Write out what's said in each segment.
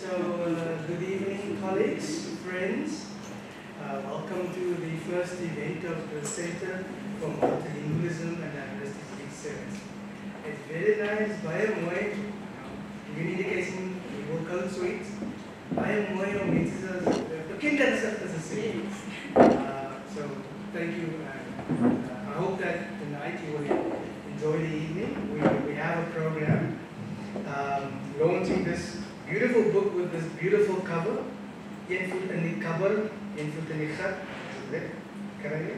Good evening, colleagues, friends. Welcome to the first event of the Center for Multilingualism and Linguistic Research. It's very nice. Baie mooi. Jullie indication die vocal suite. Baie mooi om mense as bekend te sien. So thank you. I hope that tonight you will enjoy the evening. We have a program launching this beautiful book with this beautiful cover. Een voet in die cover, een voet in die gat. Is dit? Kry jy?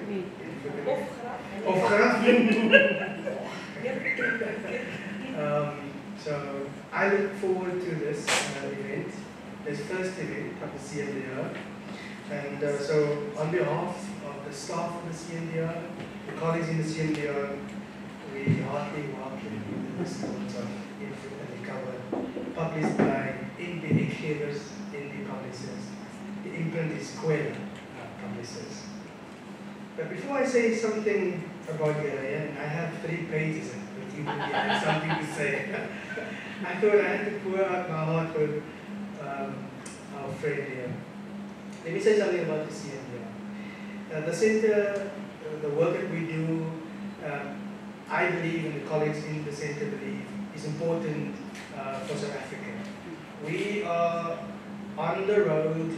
Of graf. So I look forward to this event, this first event of the CNDR. And so on behalf of the staff of the CNDR, the colleagues in the CNDR, we heartily welcome you to this launch of Een voet in die cover, published by NPD Gevers in the publishers. The imprint is Square Publishers. But before I say something about Geraya, and I have 3 pages but you have something to say, I thought I had to pour out my heart for our friend here. Let me say something about the CNDR. The center, the work that we do, I believe, and the colleagues in the center believe, is important for South Africa. We are on the road,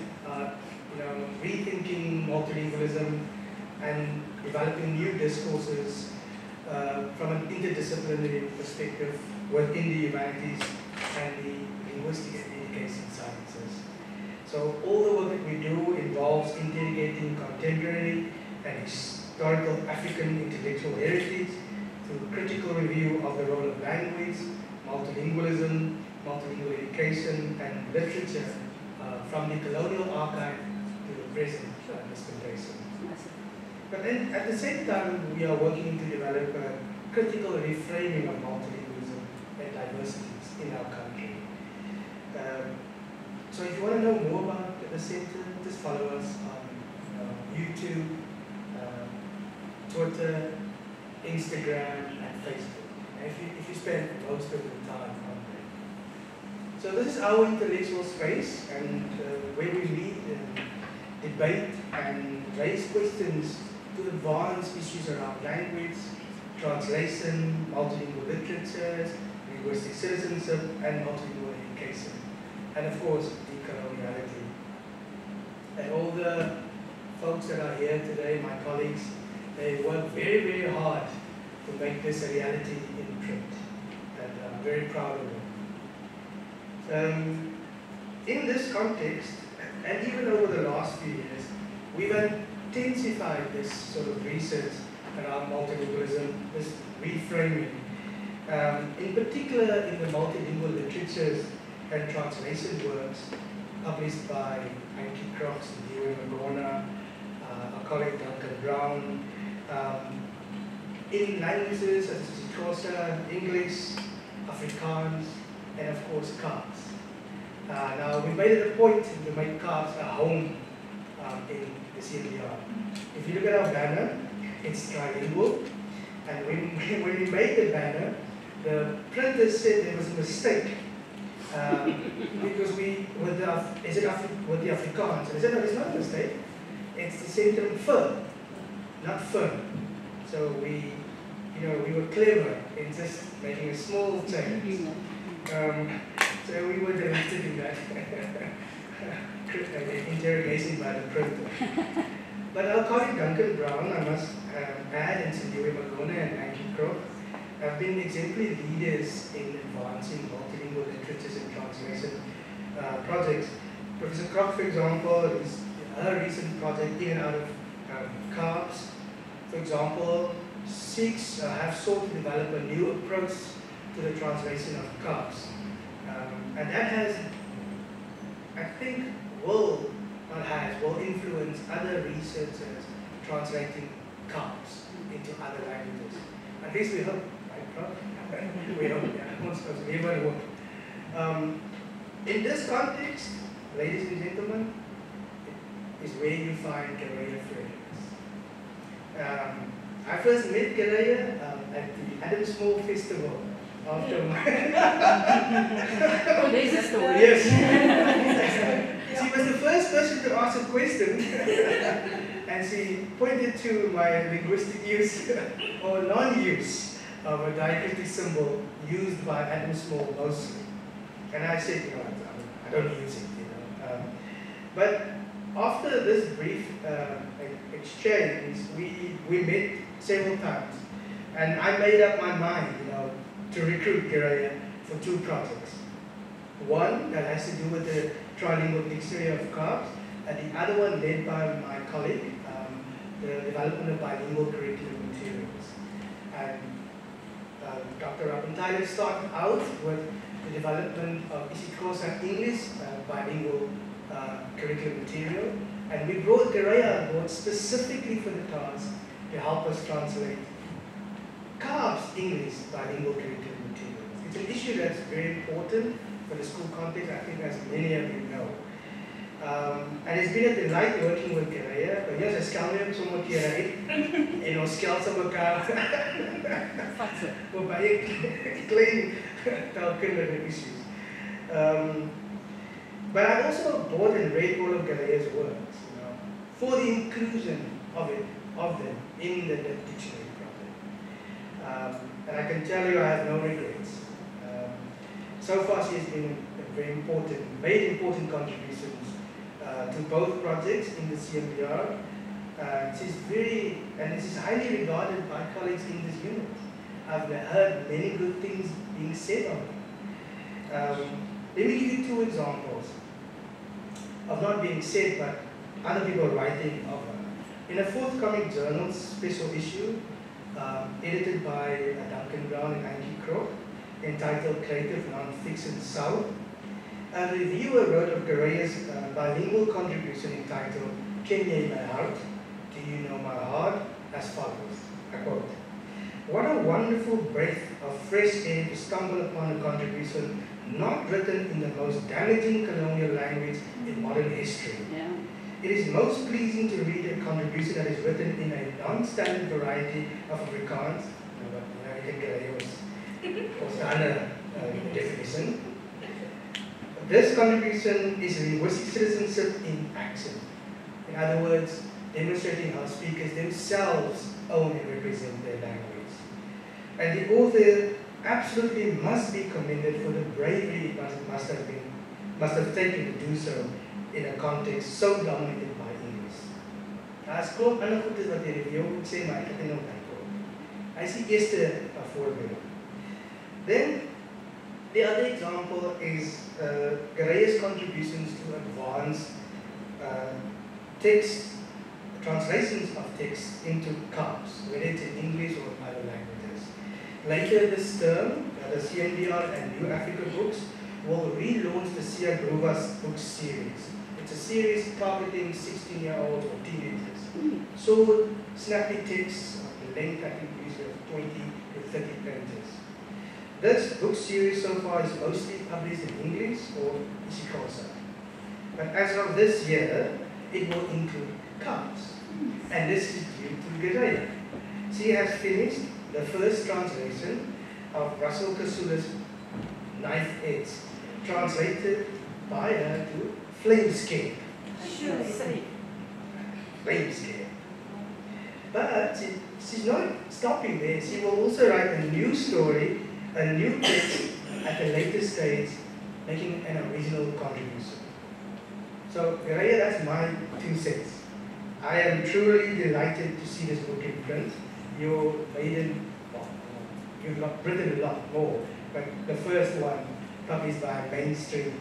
rethinking multilingualism and developing new discourses from an interdisciplinary perspective within the humanities and the linguistic and education sciences. So all the work that we do involves interrogating contemporary and historical African intellectual heritage through critical review of the role of language, multilingualism, multilingual education, and literature from the colonial archive to the present dispensation. But then at the same time, we are working to develop a critical reframing of multilingualism and diversities in our country. So if you want to know more about the center, just follow us on YouTube, Twitter, Instagram, and Facebook. And if you spend most of the time on there. So this is our intellectual space, and where we meet and debate and raise questions to advance issues around language, translation, multilingual literatures, linguistic citizenship, and multilingual education. And of course, decoloniality. And all the folks that are here today, my colleagues, they work very, very hard to make this a reality in print. And I'm very proud of them. In this context, and even over the last few years, we've intensified this sort of research around multilingualism, this reframing. In particular, in the multilingual literatures and translation works published by Ankie Crox and Dewey Magona, our colleague Duncan Brown, in languages such as Xhosa, English, Afrikaans, and of course Kaap's. Now we made it a point to make Kaap's a home in the CNDR. If you look at our banner, it's trilingual, and when we made the banner, the printer said there was a mistake because with the Afrikaans, and I said no, it's not a mistake. It's the sentence fur, not fur. So we were clever in just making a small change. So we were delighted in that interrogation by the printer. But our colleague Duncan Brown, I must add, and Cindy Magona and Ankie Crox have been exemplary leaders in advancing multilingual literatures and translation projects. Professor Crox, for example, her recent project in and out of Kaap's, for example, have sought to develop a new approach to the translation of Kaap's. And that has, I think, will influence other researchers translating Kaap's into other languages. At least we hope, right, Prof? We hope, yeah. In this context, ladies and gentlemen, is where you find Geraya friends. I first met Geraya at the Adam Small Festival after my... Oh, there's a story. Yes. her to ask a question, and she pointed to my linguistic use or non-use of a diacritic symbol used by Adam Small mostly. And I said, I don't use it, but after this brief exchange, we met several times, and I made up my mind, to recruit Geraya for 2 projects. One that has to do with the trilingual dictionary of cards, and the other one led by my colleague, the development of bilingual curriculum materials. And Dr. Rapanthaile started out with the development of isiXhosa English bilingual curriculum material, and we brought Geraya on board specifically for the task to help us translate CARB's English bilingual curriculum materials. It's an issue that's very important for the school context, I think, as many of you know. And it's been a delight working with Geraya. Maar ja, ze skel nie sommer keer uit en ons skel se mekaar op baie klein taalkundige issues. But I also bought and read all of Geraya's works, for the inclusion of them in the dictionary project. And I can tell you I have no regrets. So far she has been made important contributions to both projects in the CMDR. This is highly regarded by colleagues in this unit. I've heard many good things being said on it. Let me give you 2 examples of not being said, but other people writing of her. In a forthcoming journal special issue, edited by Duncan Brown and Angie Crook, entitled Creative Non-Fiction South, a reviewer wrote of Geraya's bilingual contribution entitled Ken Jy My Heart, Do You Know My Heart, as follows, I quote, "What a wonderful breath of fresh air to stumble upon a contribution not written in the most damaging colonial language in modern history. Yeah. It is most pleasing to read a contribution that is written in a non-standard variety of Afrikaans." I think Geraya was the other definition. This contribution is linguistic citizenship in action. In other words, demonstrating how speakers themselves own and represent their language. And the author absolutely must be commended for the bravery it must have taken to do so in a context so dominated by English. As klop ander goed is wat jy review moet sê, maar ek het nie nog bykom. Hy is die eerste voorbeeld. Then, the other example is Geraya's contributions to advance text, translations of text into CARBs, whether it's in English or other languages. Later this term, the CMDR and New Africa books will relaunch the Sia Gruvas book series. It's a series targeting 16-year-olds or teenagers. So snappy texts of the length, I think, usually of 20 to 30 pages. This book series so far is mostly published in English or isiXhosa. But as of this year, it will include CARBs. And this is due to Geraya. She has finished the first translation of Russell Kasula's Knife Edge, translated by her to Flamescape. Flamescape. But she's not stopping there. She will also write a new story, a new text at a later stage, making an original contribution. So, Geraya, that's my 2 cents. I am truly delighted to see this book in print. You've written a lot more, but the first one published by a mainstream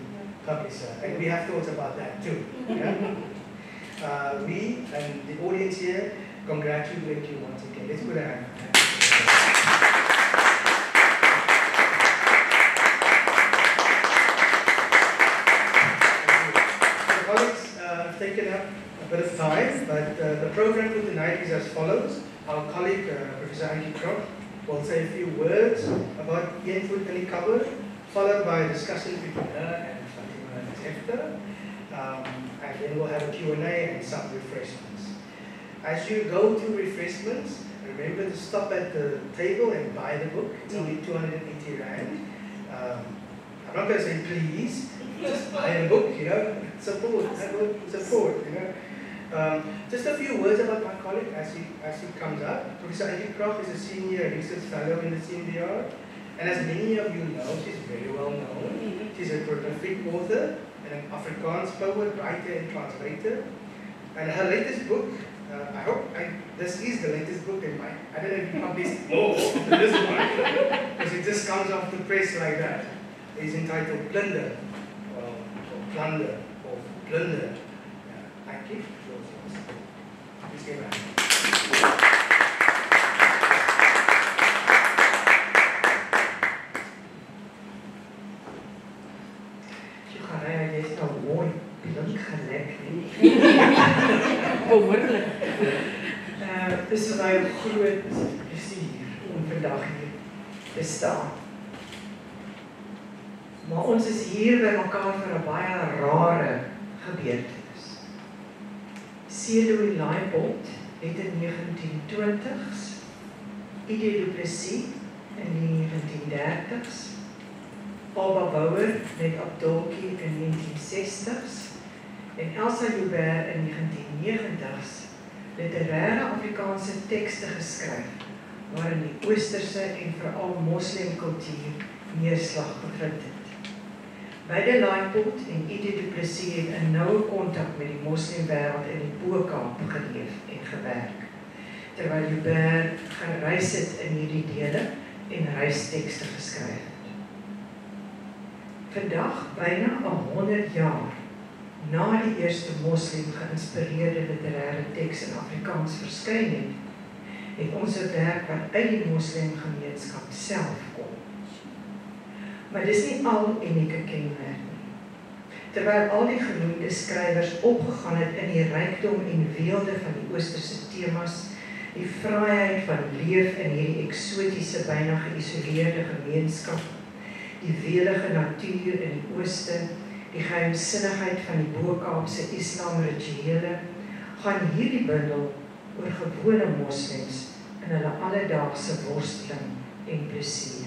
publisher, and we have thoughts about that too. Yeah? We and the audience here congratulate you once again. Let's put a hand. So, colleagues, taken up a bit of time, but the program for tonight is as follows. Our colleague, Professor Angie Crook, will say a few words about Een Voet in die Cupboard, followed by a discussion between her and Fatima Zefta. And then we'll have a Q&A and some refreshments. As you go to refreshments, remember to stop at the table and buy the book. It's only 280 Rand. I'm not going to say please, just buy a book, support, just a few words about my colleague as he comes up. Professor Angie Krag is a senior research fellow in the CMDR, and as many of you know, she's very well known. She's a prolific author and an Afrikaans poet, writer, and translator. And her latest book, I hope this is the latest book in mine. I don't know if you published more after this one, because it just comes off the press like that. It's entitled Plunder, or Plunder, or Plunder. Thank you. Please give a hand. Jy is nou mooi, blink gelek nie. Behoorlik. Het is vir my 'n groot plesier om vandag hier te staan. Maar ons is hier by mekaar vir 'n baie rare gebeurtenis. C.W. Leibold het in 1920s, I.D. du Plessis in die 1930s, Alba Bouwer met Abdolkie in 1960s en Elsa Joubert in 1990s literêre Afrikaanse tekste geskryf waarin die oosterse en veral moslimkultuur neerslag gevind het. Beide Leibold en I.D. du Plessis het in noue kontak met die moslimwêreld in die Bo-Kaap geleef en gewerk, terwyl Joubert gereis het in hierdie dele en reistekste geskryf het. Vandag, byna 100 jaar na die eerste moslim geïnspireerde literêre teks in Afrikaans verskyn het ons 'n werk wat uit die moslimgemeenskap self kom. Maar dis nie al unieke kenmerk nie. Terwyl al die genoemde skrywers opgegaan het in die rykdom en weelde van die oosterse temas, die vryheid van leef in hierdie eksotiese, byna geïsoleerde gemeenskap, die welige natuur in die ooste, die geheimsinnigheid van die Bo-Kaapse Islam rituele, gaan hierdie bundel oor gewone moslems in hulle alledaagse worsteling en plesier.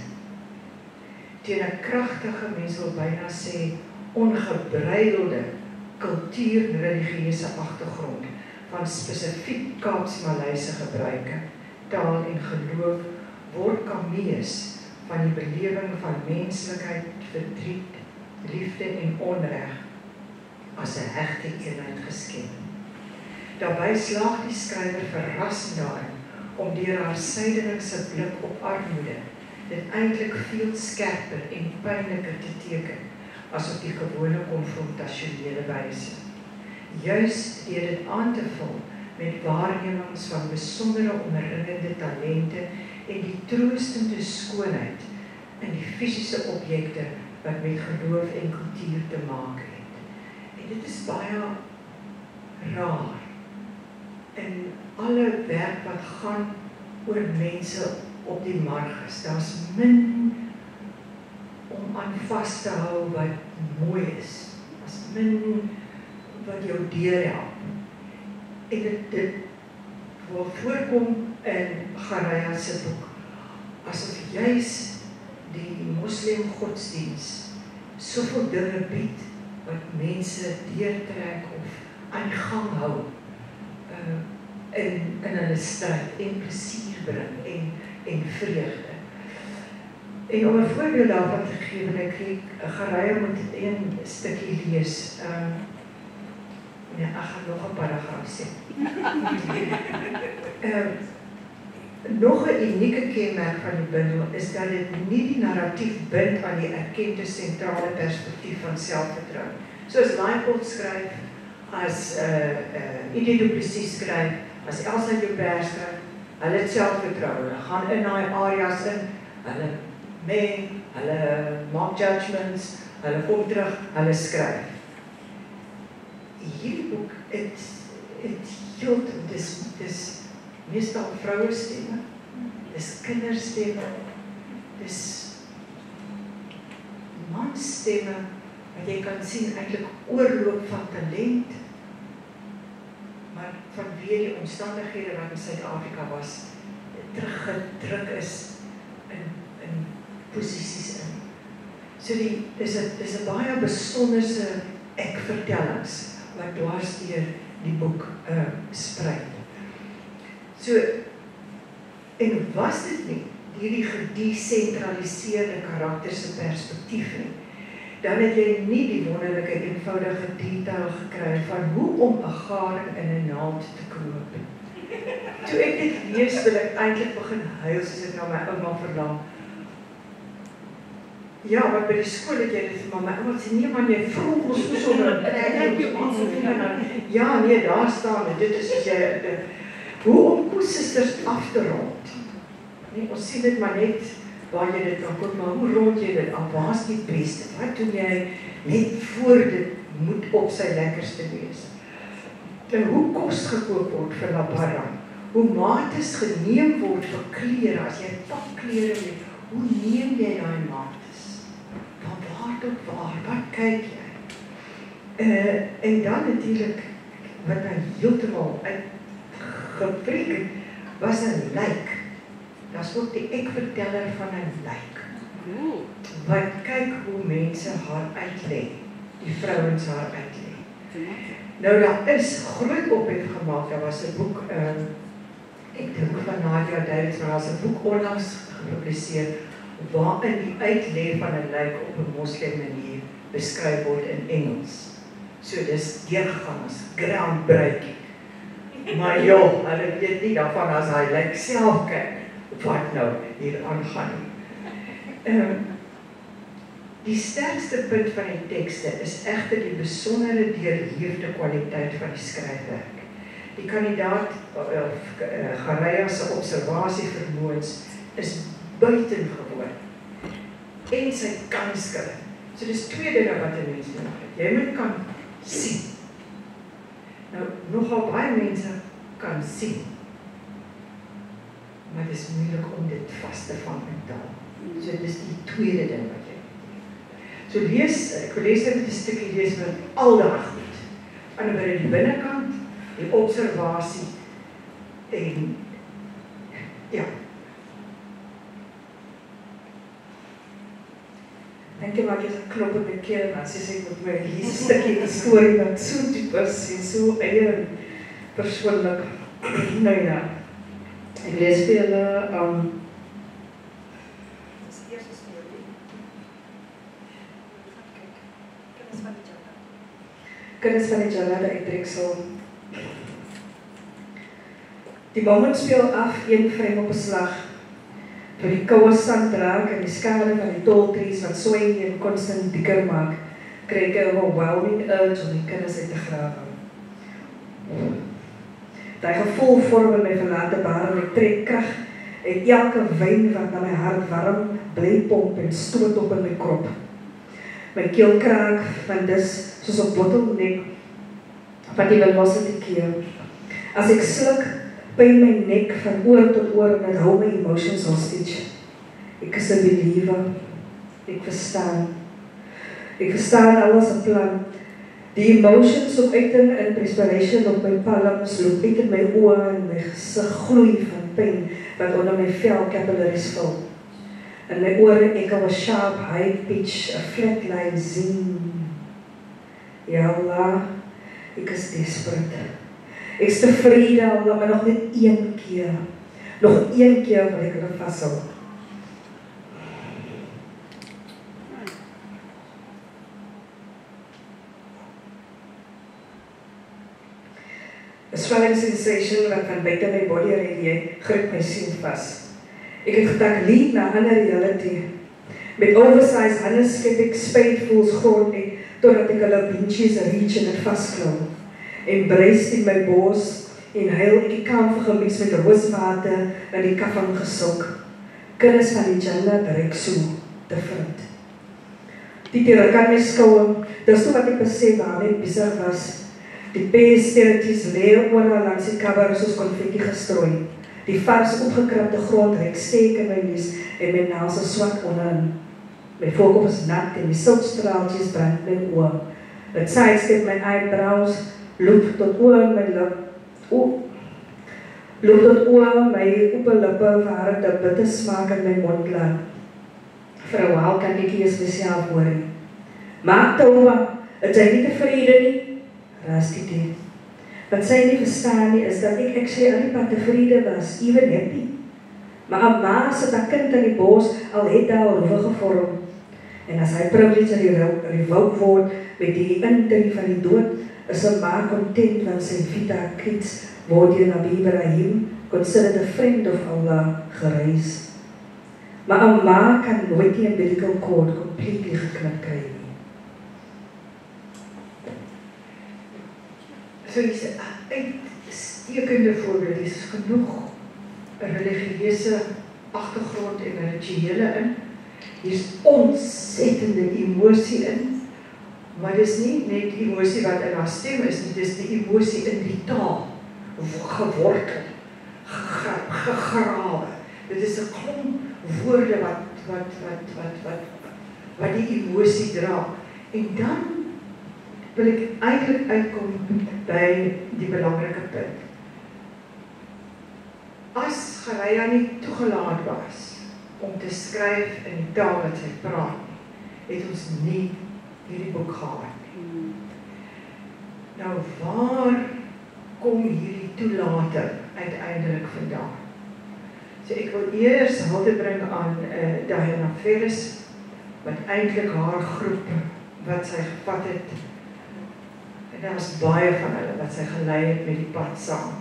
Teen 'n kragtige, mens wil byna sê, ongebreidelde kultuur-religieuse agtergrond van spesifiek Kaaps-Malayse gebruike, taal en geloof word Camus van die belewing van menslikheid, verdriet, liefde en onreg as 'n hegte eenheid geskep. Daarbij slaag die skrywer verrassend daarin om deur haar sydelingse blik op armoede dit eintlik veel skerper en pynliker te teken as op die gewone konfrontasionele wyse. Juist deur dit aan te vul met waarnemings van besondere omringende talente en die troostende skoonheid in die fisiese objekte wat met geloof en kultuur te maak het. En dit is baie raar in alle werk wat gaan oor mense op die marges. Daar's min om aan vas te hou wat mooi is. Daar's min wat jou deurhelp. En dit wil voorkom in Garaya se boek, asof juis die moslim godsdiens soveel dinge bied wat mense deurtrek of aan die gang hou in hulle stryd en plesier bring en vreugde. En om 'n voorbeeld daarvan te gee, wil ek Garaya moet een stukkie lees. Nee, ek gaan nog 'n paragraaf sê. Nog 'n unieke kenmerk van die bundel is dat dit nie die narratief bind aan die erkende sentrale perspektief van selfvertroue. Soos Leibold skryf, as I.D. du Plessis skryf, as Elsa Joubert skryf, hulle het selfvertroue, hulle gaan in daai areas in, hulle meng, hulle maak judgments, hulle kom terug, hulle skryf. Hierdie boek, dis meestal vrouestemme, dis kinderstemme, dis mansstemme, wat jy kan sien eintlik oorloop van talent, maar vanweë die omstandighede wat in Suid-Afrika was, teruggedruk is in posisies in. So dis 'n baie besonderse ek-vertellings wat dwars deur die boek sprei. So, en was dit nie hierdie gedesentraliseerde karakter se perspektief nie, dan het jy nie die wonderlike eenvoudige detail gekry van hoe om 'n garing in 'n naald te koop. Toe ek dit lees, wil ek eintlik begin huil soos ek na my ouma verlang. Ja, maar by die skool het jy dit, maar my ouma sê, nee man, jy vroeg ons moes om een ja, nee, daar staan het, dit is as jy, hoe om koessisters af te rond. Nee, ons sien dit maar net, waar jy dit kan koop, maar hoe rond jy dit af, waar is die beste, wat doen jy net voor dit moet op sy lekkerste wees. En hoe kos gekoop word vir Labarra, hoe mates geneem word vir klere, as jy pak klere het, hoe neem jy daai mates? Van waar tot waar, wat kyk jy? En dan natuurlijk, wat my heeltemal uitgepreek het, was 'n lijk. Dat is ook die ek-verteller van 'n lijk. Wat kyk hoe mense haar uitlê, die vrouens haar uitlê. Nou, daar is groot ophef gemaak, daar was 'n boek, ek dink van Nadia Davids, maar daar is 'n boek onlangs gepubliseer, waarin die uitlê van 'n lijk op 'n moslim manier beskryf word in Engels. So dis deurgegaan as groundbreaking. Maar joh, hulle weet nie daarvan as hy lijk self kyk, wat nou hier aangaan. Die sterkste punt van die tekste is egter die besondere deurleefde kwaliteit van die skryfwerk. Die kandidaat Gareya se observasievermoëns is buitengewoon. En sy kan skryf. So dis twee dinge wat 'n mens nodig het. Jy moet kan sien. Nou, nogal baie mense kan sien. Maar dit is moeilik om dit vas te vang in taal. So dis die tweede ding wat jy moet. So ek wil lees net 'n stukkie lees met al daai goed. Aan die binnekant, die observasie en ja. Dink jy maar ek is 'n klop op die keel, maar sies ek met my hier 'n stukkie storie wat so diep is en so eie persoonlik. Nou ja. Ek lees vir julle dis die eerste storie. Kinders van die Jannah uittreksel. Die moment speel af, een vreem op 'n slag. Toe die koue sand raak en die skade van die tall trees wat sway en konstant dieker maak, kry ek 'n overwhelming urge om die kinders uit te grawe. Daai gevoel vorm in my verlate bare en ek trek krag uit elke wyn wat na my hart warm bly pomp en stoot op in my krop. My keel kraak van dis soos 'n bottleneck wat jy wil los te keer. As ek sluk, pyn my nek van oor tot oor en het hou my emotions hostage. Ek is 'n believer. Ek verstaan. Ek verstaan alles 'n plan. Die emotions op uiting en perspiration op my palms loop uit in my oë en my gesig gloei van pyn wat onder my vel capillaries vul. In my ore echo 'n sharp high pitch, 'n flatline zing. Ja Allah, ek is desperate. Ek is tevrede, Allah, maar nog net een keer. Nog een keer wil ek hulle vashou. A swelling sensation wat van buite my body radiate, grip my sien vas. Ek het gedag lead na 'n ander reality. Met oversized hande skep ek spadefuls grond uit, totdat ek hulle benches reach en het vastklou. Embrace in my bors, en huil ek die kamp gemix met rooswater na die kafan gesok. Kinders van die Jannah bereik so te vriend. Die terug aan my skouer, dis toe wat ek besef waarmee ek besig was. Die peesterities leer oral langs die kabber soos konfetti gestrooi. Die vars opgekrapte grond reik steek in my lies en my naels is swak onderin. My voorkop is nat en die siltstraaltjies brand my oor. Het sidestep my eyebrows, loop tot oor my lip. Loop tot oor my open lippe waar het 'n bitter smaak in my mond laat. Vrou Haal kan nie kies myself hoor nie. Maak Touma, het sy nie tevrede nie? Ras die dit. Wat sy nie verstaan nie, is dat ek sy al die pad tevrede was, even happy. Maar aan ma sit haar kind in die bos, al het daar al roewe gevorm. En as hy privilege revoke word met die indring van die dood, is een ma content, want sy vita kids word hier Nabi Ibrahim considered a friend of Allah gereis. Maar een ma kan nooit die umbilical cord completely geknip kry nie. So dis 'n uitstekende voorbeeld, dis genoeg 'n religieuse agtergrond en 'n rituele in. Hier's ontsettende emosie in, maar dis nie net die emosie wat in haar stem is nie, dis die emosie in die taal, gewortel, gegrawe. Dit is 'n klomp woorde wat die emosie dra. En dan wil ek eintlik uitkom by die belangrike punt. As Gareya nie toegelaat was om te skryf in die taal wat sy praat nie, het ons nie hierdie boek gehad nie. Nou waar kom hierdie toelating uiteindelik vandaan? So ek wil eers hulde bring aan Diana Ferris, wat eintlik haar groep wat sy gevat het, en daar was baie van hulle wat sy gelei het met die pad saam,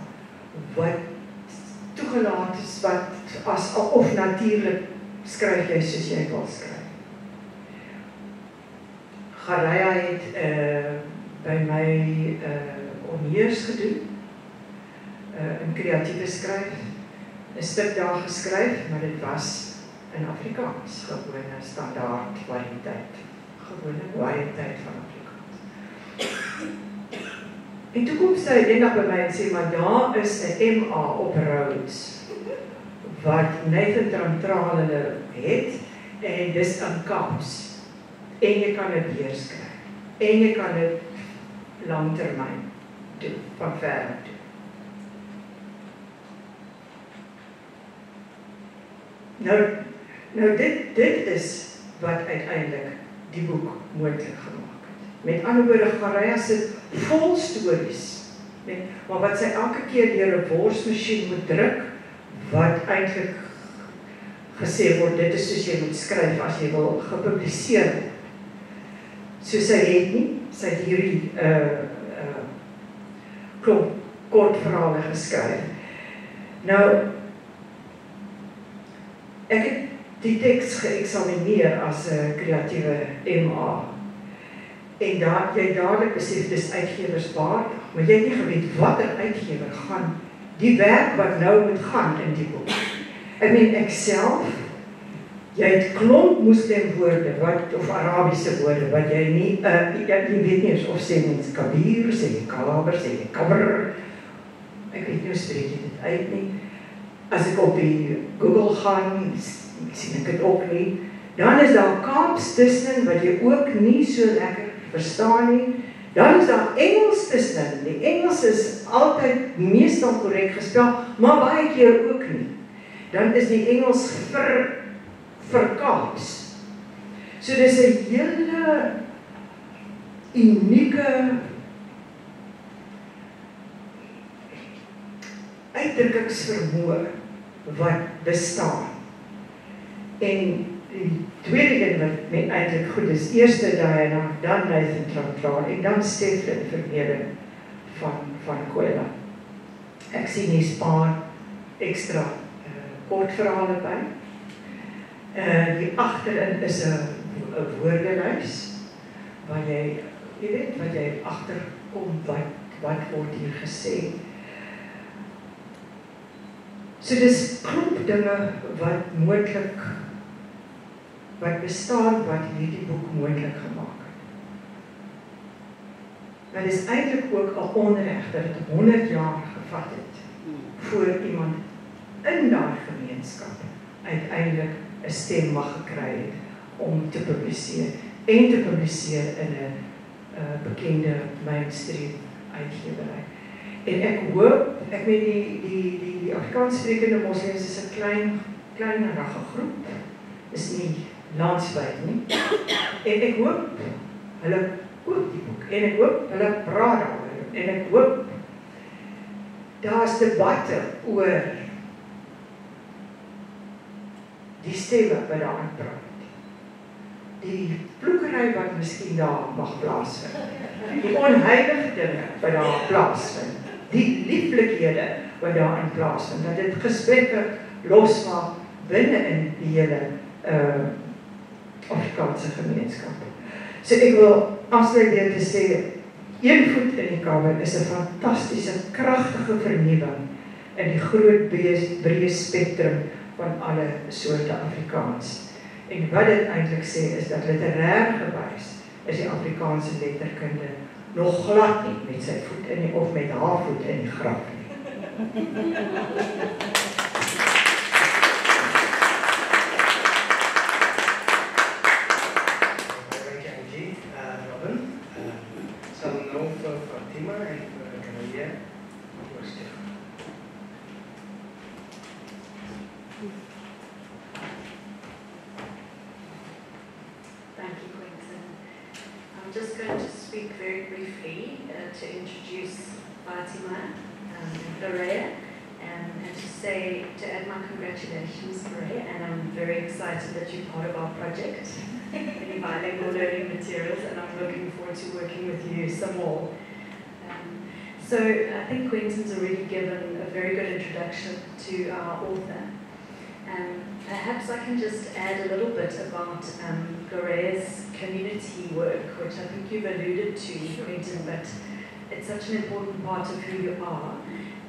wat toegelaat is, wat as of natuurlik skryf jy soos jy wil skryf. Gareya het by my honneurs gedoen, in kreatiewe skryf, 'n stuk daar geskryf, maar dit was in Afrikaans, gewone standaard variëteit, gewone variëteit van Afrikaans. En toe kom sy eendag by my en sê, maar daar is 'n MA op Rhodes, wat Nathan Trantrale het, en dis in Kaps, en jy kan dit weerskryf, en jy kan dit langtermyn doen, van ver toe. Nou dit is wat uiteindelik die boek moontlik gemaak het. Met ander woorde, Gareya sit vol stories, maar wat sy elke keer deur 'n borsmasjien moet druk, wat eintlik gesê word, dit is soos jy moet skryf as jy wil gepubliseer word. So sy het nie, sy het hierdie klomp kortverhale geskryf. Nou, ek het die teks geëxamineer as 'n kreatiewe MA. En jy dadelik besef, dis uitgewerswaardig, maar jy het nie geweet watter uitgewer gaan die werk wat nou moet gaan in die boek. Ek self, jy het klomp moslimwoorde, of Arabiese woorde, wat jy nie, jy weet nie eens of sê mens kabir, sê jy kaber, sê jy kabr, ek weet nie hoe spreek jy dit uit nie. As ek op die Google gaan, sien ek dit ook nie, dan is daar Kaaps tussenin, wat jy ook nie so lekker verstaan nie, dan is daar Engels tussenin, die Engels is altyd meestal korrek gespel, maar baie keer ook nie. Dan is die Engels vir Kaaps. So dis 'n hele unieke uitdrukkingsvermoë wat bestaan. En die tweede ding wat met eintlik goed is, eerste Diana, dan Nathan Trantrale en dan Stefan Vermeulen van Kwela. Ek sien nie spaar ekstra kortverhale by. Die agterin is 'n woordelys waar jy weet wat jy agterkom, wat word hier gesê. So dis klomp dinge wat moontlik, wat bestaan, wat hierdie boek moontlik gemaak het. Maar dis eintlik ook 'n onreg dat dit 100 jaar gevat het voor iemand in daardie gemeenskap uiteindelik 'n stem mag gekry het om te publiseer en te publiseer in 'n bekende mainstream uitgewery. En ek hoop, ek weet die Afrikaans sprekende moslems is 'n klein ragge groep. Is nie landswyd nie. En ek hoop hulle koop die boek en ek hoop hulle praat daaroor en ek hoop daar's debatte oor die stemme wat daarin praat. Die vloekery wat miskien daar mag plaasvind. Die onheilige dinge wat daar plaasvind. Die lieflikhede wat daarin plaasvind. Dat dit gesprekke losmaak binne in die hele Afrikaanse gemeenskap. So ek wil afsluit deur te sê, een voet in die kamer is 'n fantastiese, kragtige vernuwing in die groot breë spektrum van alle soorte Afrikaans. En wat dit eintlik sê is dat literêr gewys is die Afrikaanse letterkunde nog glad nie met sy voet in die, of met haar voet in die graf nie. Fatima en Kanadia voorstel. Thank you, Quentin. I'm just going to speak very briefly to introduce Fatima and Loraya and to add my congratulations, Loraya, and I'm very excited that you're part of our project in bilingual learning materials, and I'm looking forward to working with you some more. So I think Quentin's already given a very good introduction to our author. Perhaps I can just add a little bit about Loraya's community work, which I think you've alluded to, Quentin, but it's such an important part of who you are.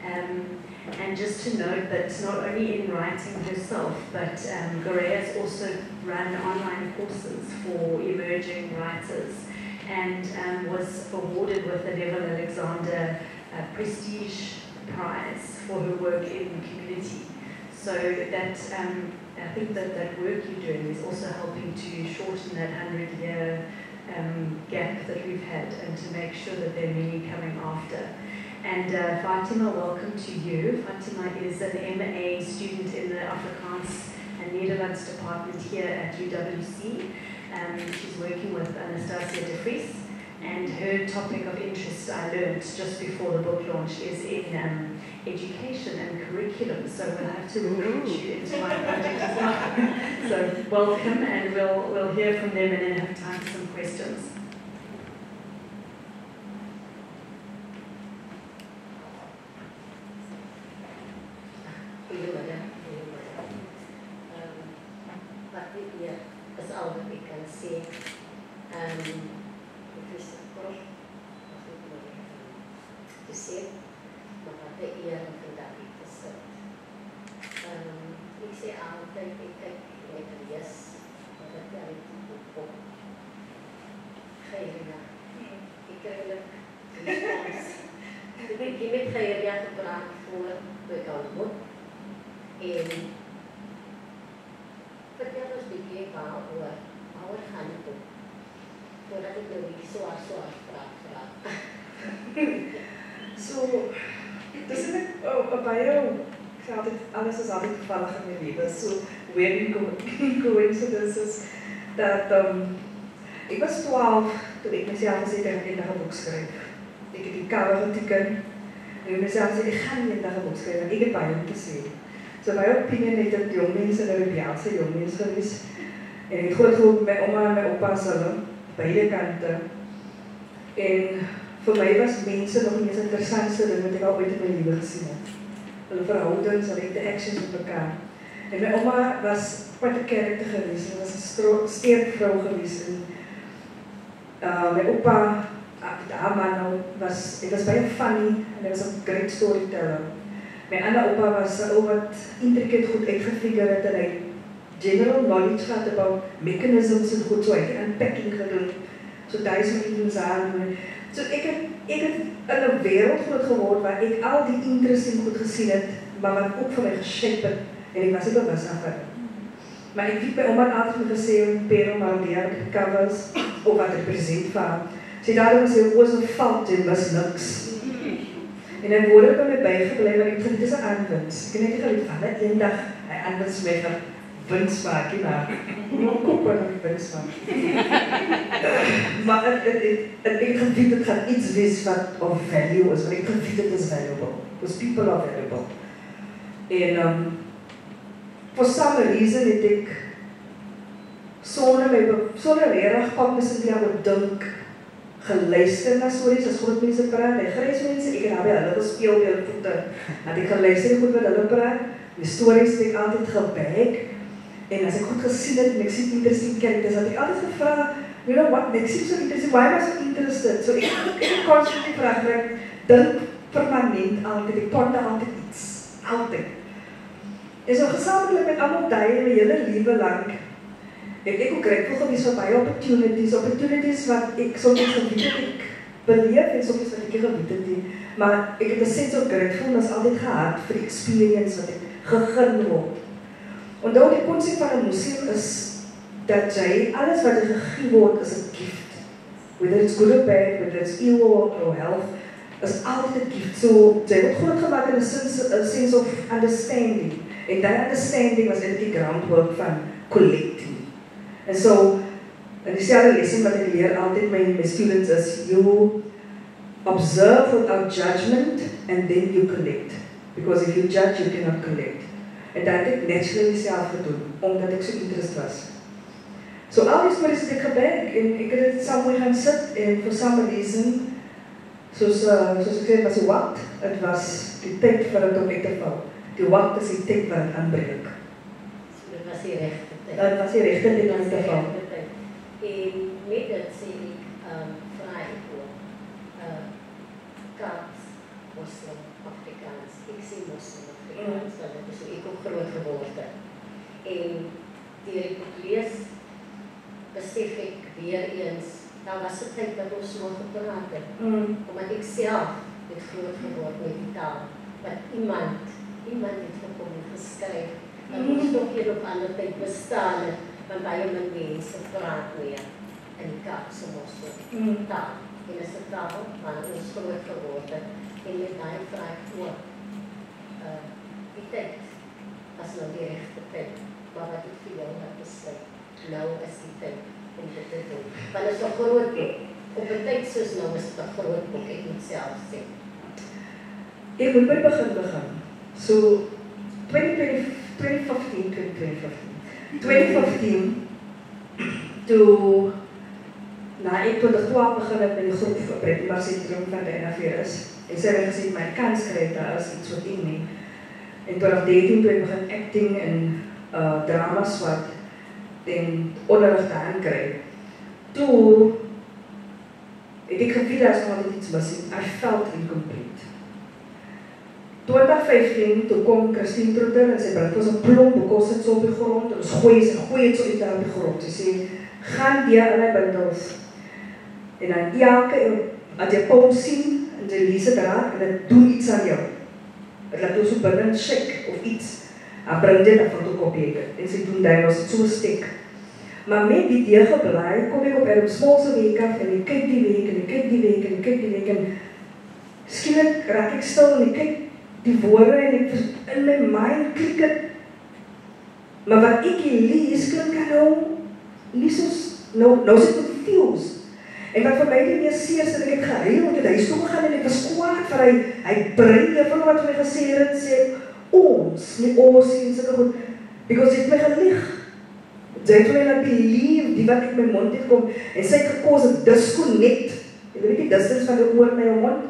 And just to note that not only in writing herself, but Loraya's also run online courses for emerging writers and was awarded with the Neville Alexander Prestige Prize for her work in community. So that I think that work you're doing is also helping to shorten that 100-year gap that we've had and to make sure that there are many coming after. And Fatima, welcome to you. Fatima is an MA student in the Afrikaans and Nederlands department here at UWC. She's working with Anastasia de Vries, and her topic of interest, I learned just before the book launch, is in education and curriculum. So we'll have to recruit you into my project as well. So welcome, and we'll hear from them and then have time for some questions. As al wat ek kan sê, het is kort te sê, maar wat die eer om vandag hier te sit. Ek sê altyd, ek kyk net lees, wat ek uit die boek kom. Geiria, ek krijg respons. Ek het met Geiria gepraat voor ek al boek, en vertel ons bietjie waaroor gaan die boek, voordat ek nou die swaar praat. So, dis net baie, ek sê altyd, alles is altyd toevallig in my lewe, so weird coincidences, dat ek was 12, toe ek myself gesê dat ek eendag 'n boek skryf. Ek het die cover geteken, en ek myself gesê, ek gaan eendag 'n boek skryf, en ek het baie om te sê. So my opinie het dat jong mense nou die Rebelse jong mense gewees. En ek het groot geword met my ouma en my opa hulle, beide kante. En vir my was mense nog die meest interessantste ding wat ek al ooit in my lewe gesien het. Hulle verhoudings, hulle interactions met mekaar. En my ouma was quite 'n karakter gewees, sy was 'n sterk vrou gewees. En my opa, haar man was baie funny en hy was 'n great storyteller. My ander opa was 'n ou wat intricate goed uitgefigure het en hy general knowledge gehad about mechanisms en goed, so hy het unpacking gedoen. So daai is wat ek doen saam. So ek het in 'n wêreld groot geword waar ek al die interesting goed gesien het, maar wat ook vir my geshape het en ek was nie bewus daarvan. Maar ek het by ouma altyd gesê, pero maldeer met covers of wat represent vir haar. Sy daarom sê, was 'n fout en was niks. En hy woorde by my bygebly, want ek vind dit is 'n aanwins. Ek het net geweet van dit eendag, hy aanwins my wins maak nie, maar nie koop wat die wins maak. Maar ek gevind dit gaan iets wees wat of value is, want ek gevind dit is valuable, because people are valuable. En for some reason het ek sonder regtig cognitively oor dink, geluister na stories, as groot mense praat, die grijs mense, ek het hulle gespeel by hulle voete, dat ek geluister goed wat hulle praat, die stories het ek altyd gebek, en as ek goed gesien het, en ek sien interesting characters, had ek altyd gevra, you know what, ek sien so interesting, why was I interested? So ek constantly vraag, ek dink permanent altyd, ek ponder altyd iets, altyd. En so gesamentlik met allemaal die, my hele lewe lang, het ek ook grateful gewees vir baie opportunities wat ek soms gebied het ek beleef en soms wat ek gebied het nie. Maar ek het 'n sense of gratefulness altyd gehad vir die experience wat ek gegeen word. Onthou die konsep van 'n museum is dat jy alles wat jy gegee word is 'n gift. Whether it's good or bad, whether it's ill or health, is altyd 'n gift. So jy word groot gemaak in 'n sense of understanding. En that understanding was eintlik die groundwork van collecting. En so, in dieselfde lesson wat ek leer altyd my students is, you observe without judgment and then you collect. Because if you judge, you cannot collect. En dat het ek naturally self gedoen, omdat ek so interest was. So al die stories het ek gebek, en ek het dit somewhere gaan sit, en for some reason, soos ek sê, was die wat, het was die tyd vir het om ek te val. Die wat is die tyd wat het aanbreek. So dit was die regte tyd. Dat was die regte tyd om te val. En met dit sê ek, vraag ek ook, Kaats, Moslim, Afrikaans, ek sê Moslim, Afrikaans, want dit is hoe ek ook groot geword het. En die ek ook lees, besef ek weer eens, daar was 'n tyd dat ons so gepraat het, omdat ek self het groot geword met die taal, wat iemand het gekom en geskryf, dat ons nog hier op ander tyd bestaan het, want baie min mense praat meer in die Kaapse Moslim taal. En is 'n taal waar ons groot geword het, en met daai vraag ook, die tyd was nou die regte tyd, maar wat ek vir jou het besluit, nou is die tyd om dit te doen. Want is 'n groot boek, op 'n tyd soos nou is dit 'n groot boek, ek moet self sê. Ek moet by begin. So, 2015, toe na ek 2012 begin het met die groep vir Pretty Sentrum van die NFVS, en sy het gesê, my kans krijg daar is iets wat in nie. En 2013 toe ek begin acting en dramas wat en onderrig daarin kry. Toe het ek gevoel daar is nog altijd iets missing. I felt incomplete. 2015, toe kom Christine Trotter en sy bring ons 'n plomp, bekos het so op die grond, en ons gooi het so uit daar op die grond. Sy sê, gaan deur alle bundels. En dan elke, as jy pom sien, en jy lees het raak, en dit doen iets aan jou. Het laat ons so binnen check of iets. En bring dit, en fotokopie ek het. En sy doen daar, ons het so stek. Maar met die deurgeblaai, kom ek op Adam Smallse week af, en ek kyk die week, en ek kyk die week, en ek kyk die week, en skielik raak ek stil, en ek kyk die woorde, en ek in my mind klik het. Maar wat ek hier lees, klink nou, nie soos, nou sit ek confused. En wat vir my die meer seer is, dat ek het gehuil, ek het huis toe gegaan, en ek was kwaad, vir hy brein, juffrou wat vir my gesê het, sê, ons, nie ons, en sulke goed, because het my gelig. Sy het my laat believe, die wat ek my mond het kom, en sy het gekoos, 'n disconnect, jy weet die distance van die oor na jou mond,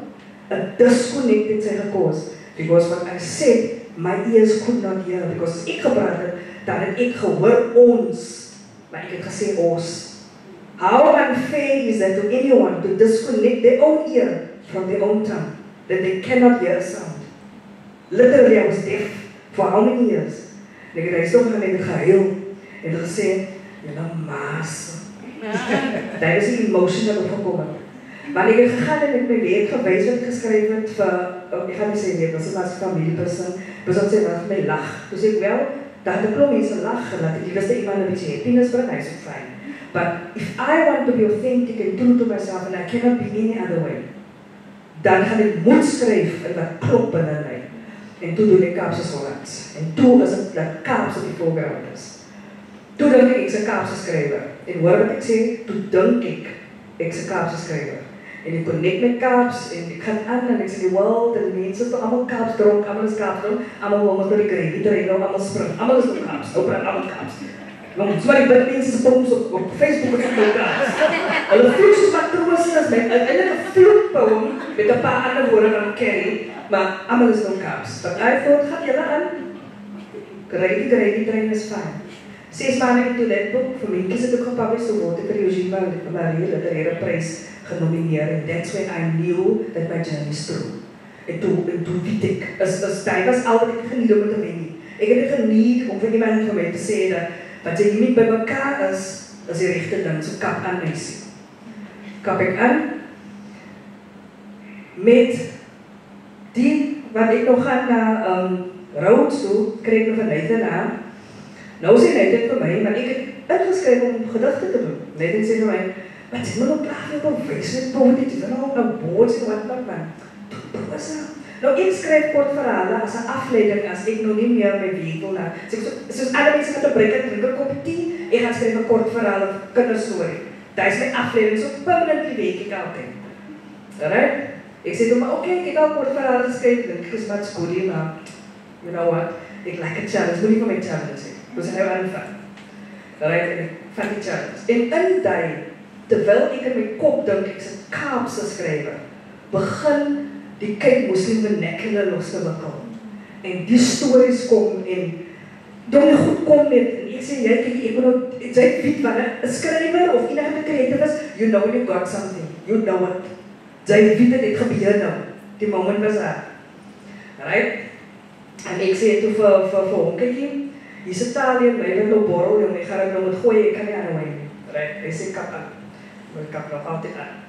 'n disconnect het sy gekoos, because what I said, my ears could not hear, because as ek gepraat het, dan het ek gehoor ons, maar ek het gesê ons. How unfair is that to anyone to disconnect their own ear from their own tongue, that they cannot hear a sound. Literally, I was deaf for how many years? En ek het huis toe gegaan en ek het gehuil, en het gesê, julle maas. Daar is die emotion dat opgekom. Maar ek het gegaan en ek my werk gewys wat geskryf het vir, ek gaan nie sê nie, was het as familieperson, persoon sê wat my lag. Dus ek wel, dat die klom mense lag, dat ek die wiste iemand een beetje happiness bring, hy is ook fijn. But if I want to be authentic and true to myself, and I cannot be any other way, dan gaan ek moet skryf en wat klop binne my. En toe doen ek Kaapse Hollands. En toe is het dat Kaaps op die voorgrond is. Toe dink ek ek's 'n Kaapse skrywer. En hoor wat ek sê, toe dink ek's 'n Kaapse skrywer. En ek connect met Kaaps en ek gaan aan en ek sê die world en mense is almal Kaaps dronk, almal is Kaaps dronk, almal wil met die gravy drinken, almal spring, almal is ook Kaaps, nou praat almal Kaaps. Want so die wit mense se poms op Facebook is ook Kaaps. Hulle voel soos matrose is met eintlik 'n vloekpoem met 'n paar ander woorde van Kerry, maar almal is nou Kaaps. But I thought, gaan julle aan? Gravy train is fine. 6 maande into that book, vir my kies het ook gepublished, so word ek vir Eugene Marie Literaire Prys genomineer, and that's when I knew that my journey is through. En toe weet ek, dit was al wat ek geniet om te wen nie. Ek het dit geniet om vir iemand vir my te sê dat wat jy nie by mekaar is die regte ding, so kap aan meisie. Kap ek aan, met die, wat ek nog gaan na Rhodes toe, kreeg ek nog een Nathan aan. Nou sê Nathan vir my, maar ek het ingeskryf om gedigte te doen. Nathan sê vir my, wat sê my nou klaar vir op wees met poëtiek, jy nou boords en wat nog man. Nou ek skryf kort verhale as 'n afleiding as ek nog nie meer my vehikel na. Soos alle mense met 'n breek en drink 'n kop tee, ek gaan skryf 'n kort verhaal of kinderstorie. Dit is my afleiding, so permanently weet ek altyd. Alright? Ek sê toe maar okay, ek het al kort verhale geskryf, dink ek is wat goedie, maar you know what? Ek like 'n challenge, moet nie vir my challenge sê. Dus hy aanvang. Alright, en ek van die challenge. En in die, terwyl ek in my kop dink, ek is 'n Kaapse skrywer, begin die Cape Muslim vernacular los te wikkel. En die stories kom en dinge goed kom net. En ek sê, jy kyk, ek moet jy weet wat 'n skrywer of enige creative is, you know you got something. You know it. Jy weet dit gebeur nou. Die moment was daar. Alright? En ek sê toe vir hom, kykie, hier's 'n talie in my wat nou borrel, jong, ek gaan dit nou met gooi, ek kan nie aan hom nie. Right? Hy sê kap aan. Maar ek kap nog altyd aan.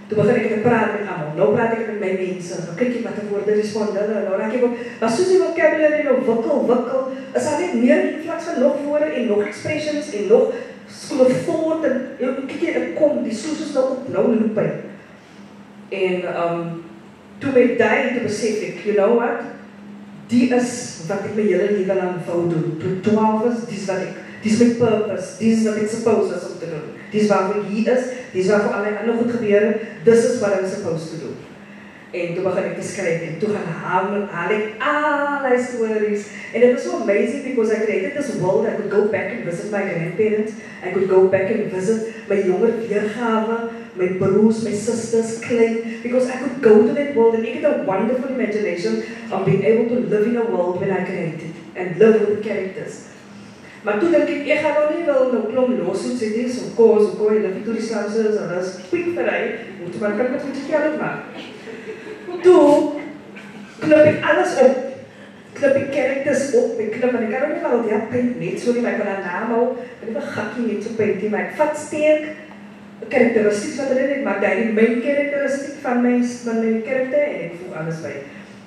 Toe begin ek te praat met almal. Nou praat ek met my mense. Nou kyk ek wat die woorde respond hulle. Nou raak ek op, maar soos die vocabulary nou wikkel, is daar net meer influx van nog woorde en nog expressions en nog school of thought en kyk jy, ek kom, die soos is nou op, nou loop hy. En toe met die, toe besef ek, you know what? Die is wat ek my hele lewe lang wou doen. Toe 12 is, dis my purpose, dis wat ek supposed is om te doen. Dis waarvoor ek hier is, dis waarvoor allerlei ander goed gebeur, this is what I'm supposed to do. En toe begin ek te skryf en toe gaan haal ek allerlei stories. And it was so amazing because I created this world. I could go back and visit my grandparents. I could go back and visit my jonger weergawe, my broers, my sisters, klein, because I could go to that world and make it a wonderful imagination of being able to live in a world when I created and live with the characters. Maar toe dink ek gaan nou nie wil nou klom lawsuits het nie, so kooi, hulle vir die slanses, hulle is quick vir hy, moet maar kan met die geld maak. Toe knip ek alles op, knip ek characters op, en ek kan ook nie wel die paint net so nie, maar ek kan haar naam hou, ek kan nie gakkie net so paint nie, maar ek vat sterk karakteristiek wat hulle net maak, die main karakteristiek van my karakter, en ek voeg alles by.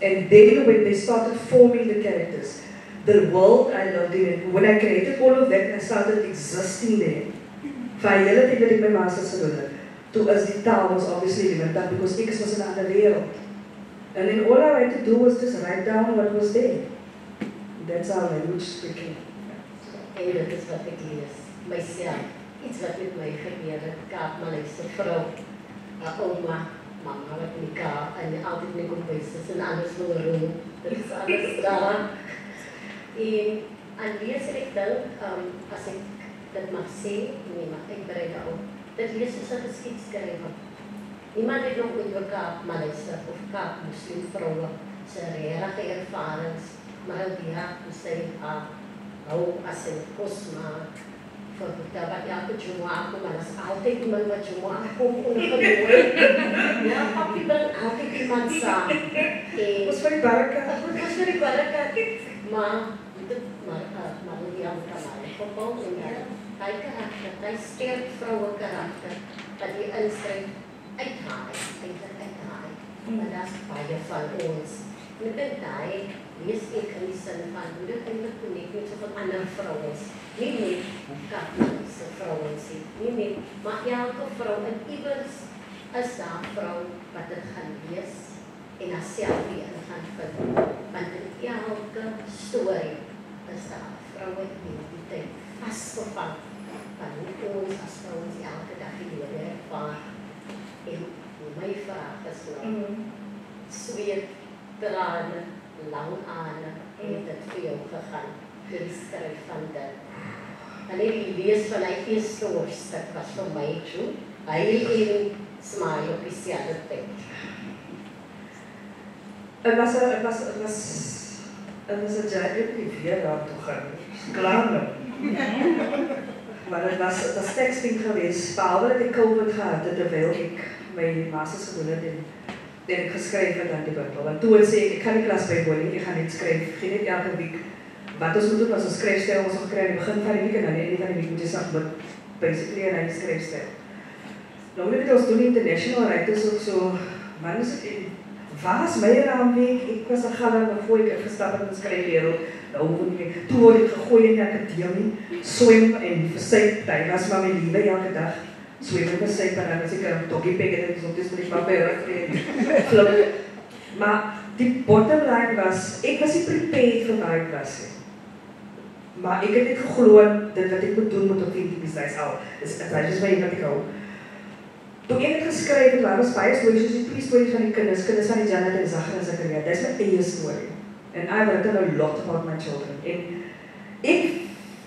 And then when they started forming the characters, the world I loved in, when I created all of that, I started existing there. Van hele tyd wat ek my masters gedoen het, toe is die taal was obviously limited, because ek was in 'n ander wêreld. And then all I had to do was just write down what was there. That's our language speaking. En dit is wat ek lees, myself, iets wat met my gebeur het, Kaap Maleise vrou, 'n ouma, mama wat in die Kaap, en altyd in die kombuis is, en alles wil roem, dit is alles daar. En aan lees ek dink, as ek dit mag sê, nee, maar ek bereid op, dit lees soos 'n geskiedskrywer. Niemand het nog oor Kaap Maleise of Kaap Muslim vroue se regte ervarings, maar die sy hou as 'n kos maak vir wat elke Jumu'ah kom, en as altyd iemand wat Jumu'ah kom ongewoon. Ja, papi bring altyd iemand saam. Was vir die baraka. Was vir die baraka. Maar die ander kant, gebouw en die karakter, die sterk vroue karakter, wat die inskryf uithaal. Maar dat is baie van ons. Met die lees ek in die sin van hoe dit eintlik connect met soveel ander vrouens. Nie net Kaapse vrouens nie net, maar elke vrou en iewers is daar 'n vrou wat dit gaan lees en haarself weer gaan vind. Want in elke storie is daar 'n vroue identiteit vas vasgevang van hoe ons as vrouens elke dag die lewe ervaar. En my vraag is nou, sweet, trane, lang ane, het dit vir jou gegaan, vir die skryf van dit. En die lees van die eerste hoofstuk was vir my toe, huil en smile op dieselfde tyd. Het was een jacket die weer daar toe gaan. Klaar nou. Maar het was teksting geweest, behalve dat ik COVID gehad het, terwijl ik mijn masters gedoen heb en ik geschreven heb aan die Bijbel. Want toen zei ik ga niet klas bijwonen, ik ga niet schrijven, ik ga niet elke week. Wat ons moet doen, als een schrijfstijl ons nog krijgen, begin van die week en dan einde van die week moet je zeggen, maar basically een eigen schrijfstijl. Nou, dat was toen international writers ook zo, man, waar is mijn raamweek? Ik was een galer, voor ik gestapt in de schrijfwereld. Toen word ik gegooid in de academie, zwem en verzuip. Dat was maar mijn lieve elke dag. Zwem en verzuip en dan was ik een doggypig en zo, dus moet ik maar bij flip. Maar die bottom line was, ik was niet prepared voor waar ik was. Maar ik heb niet geloofd dat wat ik moet doen moet op 20 business al. Dus dat is wat ik hou. Toen ik het geschreven heb, waren baie stories, soos die 2 stories van die kinders van die Janet en Zachar en Zachariah. Dat is mijn eie story. And I've written a lot about my children. En ik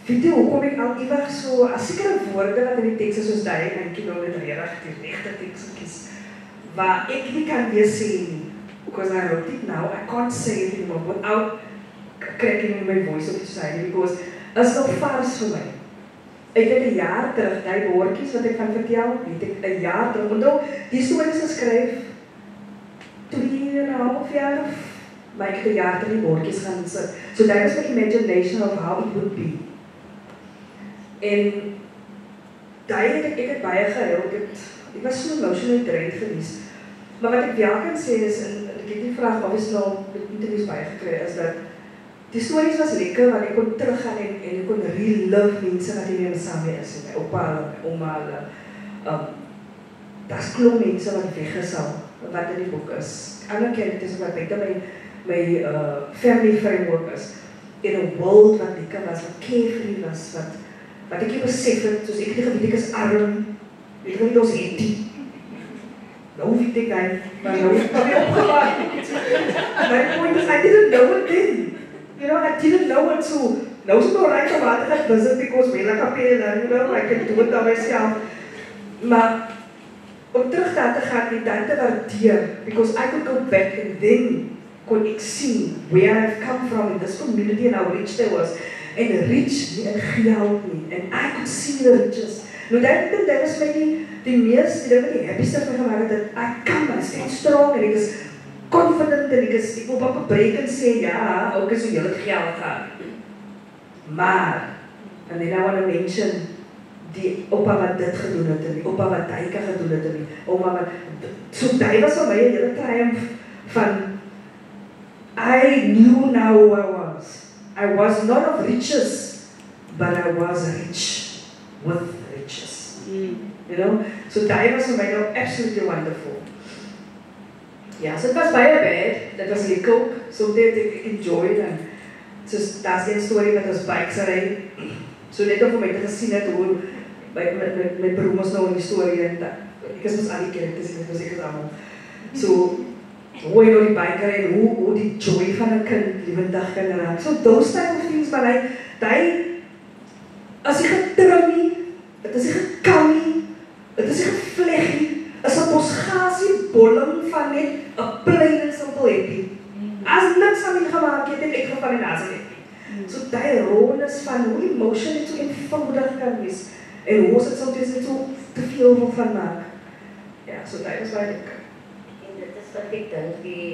weet nie hoekom ek al ewig so, as sekere woorde wat in die tekst is soos die, en ek nou net redig die rechte tekst kies, waar ek nie kan weer sê nie, because I wrote it now, I can't say it anymore without cracking in my voice op die society, because is nog vars vir my. Ek het 'n jaar terug, die woordjies wat ek van vertel, weet ek 'n jaar terug, onthou, die stories geskryf 2,5 jaar, maar ek het 'n jaar terug die woordjies gaan sit. So that was my imagination of how it would be. En daai het ek het baie gehuil, ek was so emotionally drained geweest. Maar wat ek wel kan sê is, en ek het die vraag obviously al met interviews baie gekry, is dat die stories was lekker, want ek kon teruggaan en ek kon relive mense wat hier saam mee is, my opa, my oma, daar's klomp mense wat weggesal, wat in die boek is. Ander characters wat beter my family framework is, in 'n world wat lekker was, wat carefree was, wat ek nie besef het, soos ek nie geweet ek is arm, ek weet ons het die. Nou weet ek nie, maar nou het ek opgewacht. My point is, I didn't know it then. You know, I didn't know it, so now is it alright om later gaan visit because my kapel, you know, I can do it by myself. Maar om terug daar te gaan en dan te waardeer, because I could go back and then kon ek sien where I've come from in this community and how rich there was. And rich nie in geld nie, and I could see the riches. Nou dat is my die meeste, die happieste van gemaakt, dat I come, I stand strong, en ek is confident, en ek wil op 'n breek en sê, ja, ook is so jy het geld gehad. Maar, and then I want to mention, die opa wat dit gedoen het, en die opa wat Daika gedoen het, en die oma wat, so die was vir my 'n hele triumph van, I knew now who I was. I was not of riches, but I was rich with riches. You know? So that was for me absolutely wonderful. Yeah, so it was baie bad. That was lekker ook. So that I enjoyed and so that's the story met ons bikes ry. So net om vir my te gesien het hoe my broer was nou in die storie en ek is mos al die characters, ek was ek almal. So hoe jy nou die bike ry en hoe die joy van 'n kind lewendig kan raak. So those type of things, maar hy as jy getrim nie, dit is nie gekam nie, dit is nie gevleg nie, is 'n bosgasie bolling van net 'n plain en simpel happy. As niks aan my gemaak het, ek geval en as ek. So die rawness van hoe emotion net so eenvoudig kan wees, en hoe is dit soms net so te veel van maak. Ja, so dat is baie lekker. Dit is wat ek dink die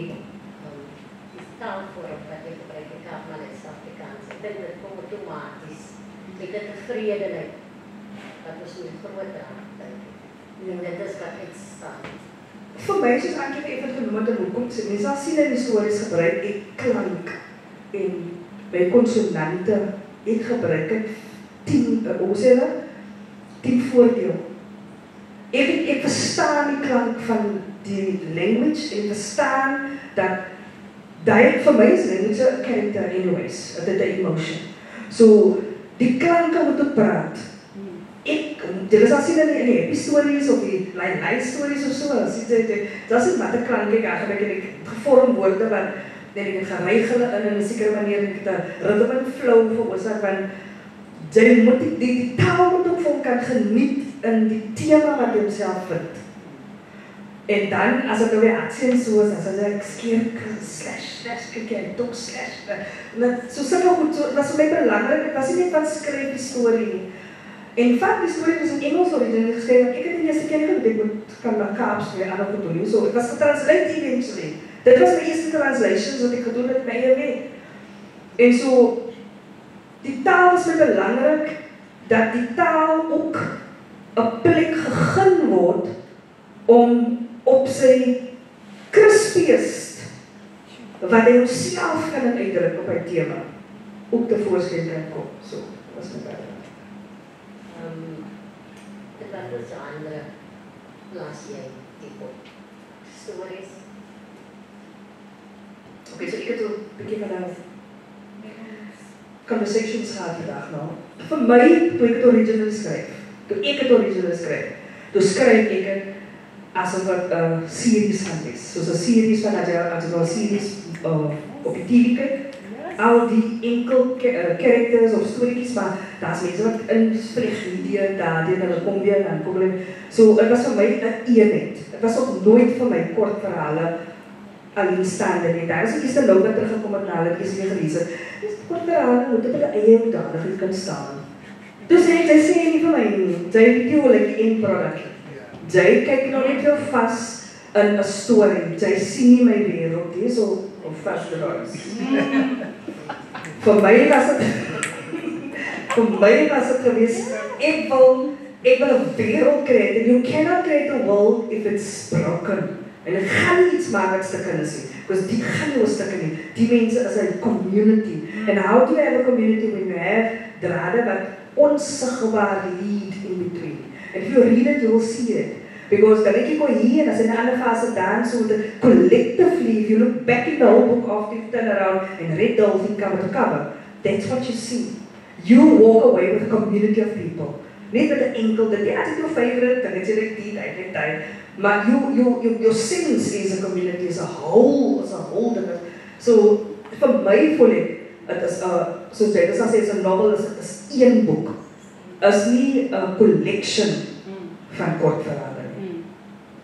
taalvorm wat jy gebruik in Kaapman en Suid-Afrikaans. Ek dink dit kom outomaties met 'n tevredenheid wat ons nie groot raak dink. En dit is wat ek staan. Vir my is eintlik effe genoem dat hoekom sê mense al sien in die stories gebruik ek klank en by konsonante ek gebruik het 10 voordeel. Ek verstaan die klank van die language en verstaan dat die vir my is language 'n character anyways, dit 'n emotion. So Die klanke moet ook praat. Julle sal sien in die epistories of die lyn stories of so, dat is wat die klanke eigenlijk en ek gevorm woorde wat ek het geregel in 'n sekere manier en ek het 'n rhythm and flow veroorsaak want jy moet die taal moet ook van kan geniet in die tema wat jy homself vind. En dan, as ek nou weer aksie en soos, as ek skeer, // en tok // so sulke goed, so, was vir my belangrik, het was nie net wat skryf die storie nie. En vat die storie was in Engels origineel geskryf, ek het die eerste keer gedoen, ek moet kan na Kaaps weer aan op doen, so, het was getranslate eventually. Dit was my eerste translations wat ek gedoen het my eie weg. En so, die taal was my belangrik, dat die taal ook 'n plek gegee word om op sy crispiest wat hy homself kan uitdruk op hy tema ook tevoorskyn kan kom. So, was my baie. Wat is andere las jy tipe stories? Okay, so ek het 'n bietjie van 'n conversations gehad vandag nou. Vir my, toe ek het original skryf, toe skryf ek het asof het 'n series gaan wees. Soos 'n series van as jy 'n series op die TV kyk, al die enkel characters of storieetjies, maar daar's mense wat invlieg hier, daar, hulle kom weer en kom hulle. So dit was vir my 'n eenheid. Dit was ook nooit vir my kort verhale alleenstaande nie. Daar is ek eerste nou wat teruggekom het na hulle eers weer gelees het. Dis kort verhale moet op hulle eie hoedanigheid kan staan. Dus sy sê nie vir my nie, sy het die like end product. Sy kyk nog net heel vas in 'n storie. Sy sien nie my wêreld nie, so of vas te raak. Vir my was dit gewees, ek wil 'n wêreld create, and you cannot create a world if it's broken. En ek gaan nie iets maak wat stukken is nie, because die gaan nie stukken nie. Die mense is 'n community. And how do you have a community when you have drade wat onsigbaar lead in between? And if you read it, you will see it. Because dan ek go hier, en as in 'n ander fase dan, so collectively, if you look back in the whole book after you turn around and read the whole thing cover to cover, that's what you see. You walk away with a community of people. Niet met 'n enkel, dit is your favorite, dan is dit die, maar your sense is a community, is a whole ding. So, vir my voel ek, het is, soos jy dit sal sê, is 'n novel, is een boek. Is nie 'n collection van kort verhale.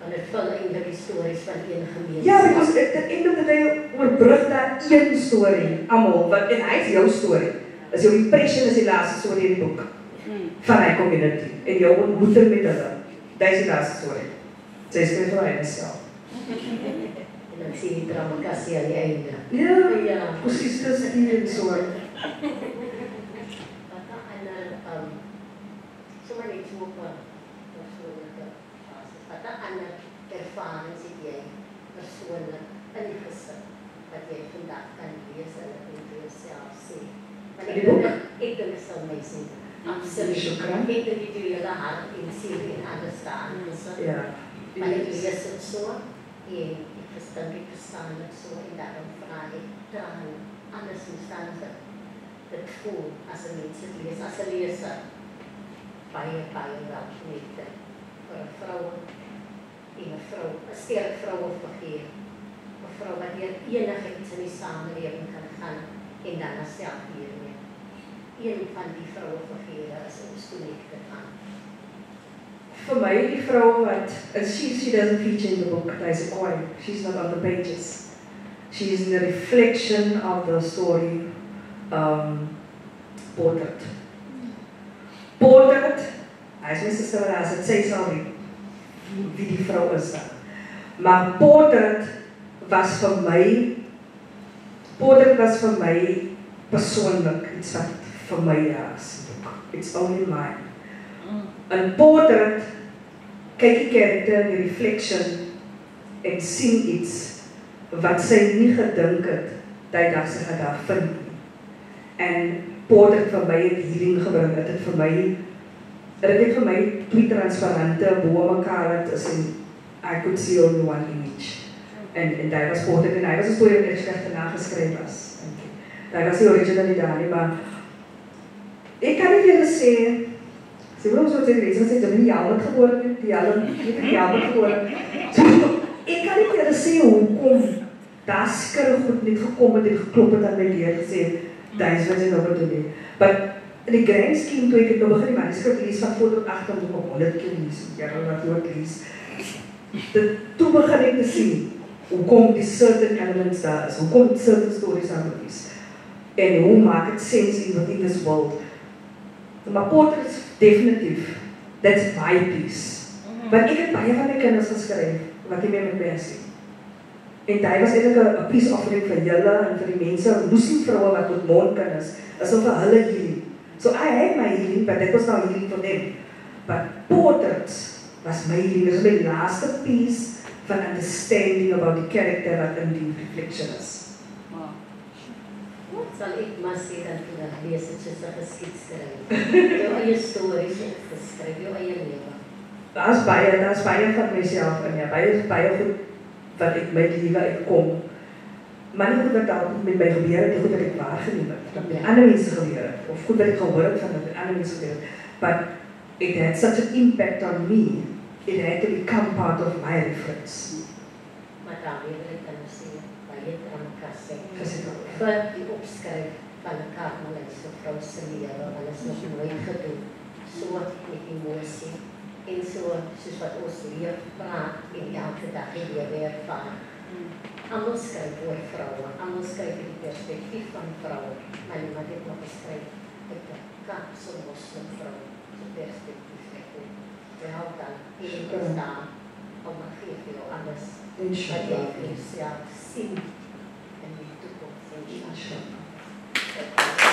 En het vul eintlik die stories van een gemeenskap. Ja, because at the end of the day, oorbrug daar een storie, almal, en hy is jou storie. Is jou impression is die laaste storie in die boek. Van hy community. En jou ontmoeting met hulle. Dit is die laaste storie. Sy skryf vir hy myself. En dan sien die dramakassie aan die einde. Ja, precies, dis die en so. Wat ander, sommer net so op 'n persoonlike basis. Wat ander ervarings het jy persoonlik in die gesin wat jy vandag kan lees en vir jouself sê? Want ek dink dit is amazing. Absoluut. Individuele hart en siel en alles staan. Ja. Maar ek lees dit so en ek verstaan dit so en daarom vra ek dan alles moet staan dit voel as 'n mens dit lees, as 'n leser. Baie wel geniet vir 'n vrou en 'n sterk vrouefiguur. 'n Vrou wat deur enigiets in die samelewing kan gaan en dan haarself hiermee. Een van die vrouefigure is ons connected aan. For my, die vrou wat, and she doesn't feature in the book, there's a quiet, she's not on the pages. She's in the reflection of the story, Portrait. Portrait, hy is my sister wat as het sê sal wie die vrou is dan. Maar Portrait was vir my persoonlik iets wat vir my is. It's only mine. In Portrait kyk die character in die reflection en sien iets wat sy nie gedink het dat sy gaan daar vind nie. En Portrait vir my het healing gebring. Dit het vir my twee transparante bo mekaar het is en I could see only one image. En daar was Portrait en hy was 'n storie wat ek slegs daarna geskryf was. Daar was die original nie daar nie, maar ek kan nie vir julle sê, sy wil ons wat sê, mense sê, jy jammer geworden, die jammer geworden. So, ek kan nie vir julle sê, hoekom daar skirre goed net gekom het en geklop het aan my deur gesê, dis wat jy nou moet doen. Maar in die grand scheme, toe ek het nou begin die manuscript lees van voor tot achter, moet ek op 100 keer lees, ja, dat woord lees. Toe begin ek te sien, hoekom die certain elements daar is, hoekom certain stories daar moet is, en hoe maak het sense in this world. Maar Porter is definitief, that's my piece. Want ek het baie van my kinders geskryf, wat nie meer met my sien. En hy was eintlik 'n peace offering vir julle en vir die mense, moslimvroue wat met mondkinders, asof vir hulle healing. So I had my healing, but that was not healing for them. But Portraits was my healing. Dit was my laaste piece van understanding about the character wat in die reflection is. Wat sal ek maar sê dan toe dat lees het soos 'n geskiedskrywer. Jou eie stories geskryf, jou eie lewe. Daar's baie van myself in, ja, baie goed wat ek my lewe uitkom. Maar nie goed wat daar met my gebeur het, nie goed wat ek waargeneem het, wat met ander mense gebeur het, of goed wat ek gehoor het van wat met ander mense gebeur het. But it had such an impact on me, it had to become part of my reference. Maar daarmee wil ek dan sê, baie dankie sê. Verseker. Vir die opskryf van 'n Karmelitse vrou se lewe, alles nog nooit gedoen. So met emosie en soos wat ons leer praat en elke dag weer ervaar. Almal skryf oor vroue, almal skryf in die perspektief van vroue, maar niemand het nog geskryf uit 'n Kaapse moslimvrou se perspektief. Wel dan, hier is daar, om maar geef jou alles, wat jy vir jouself sien in die toekomst. Inshallah.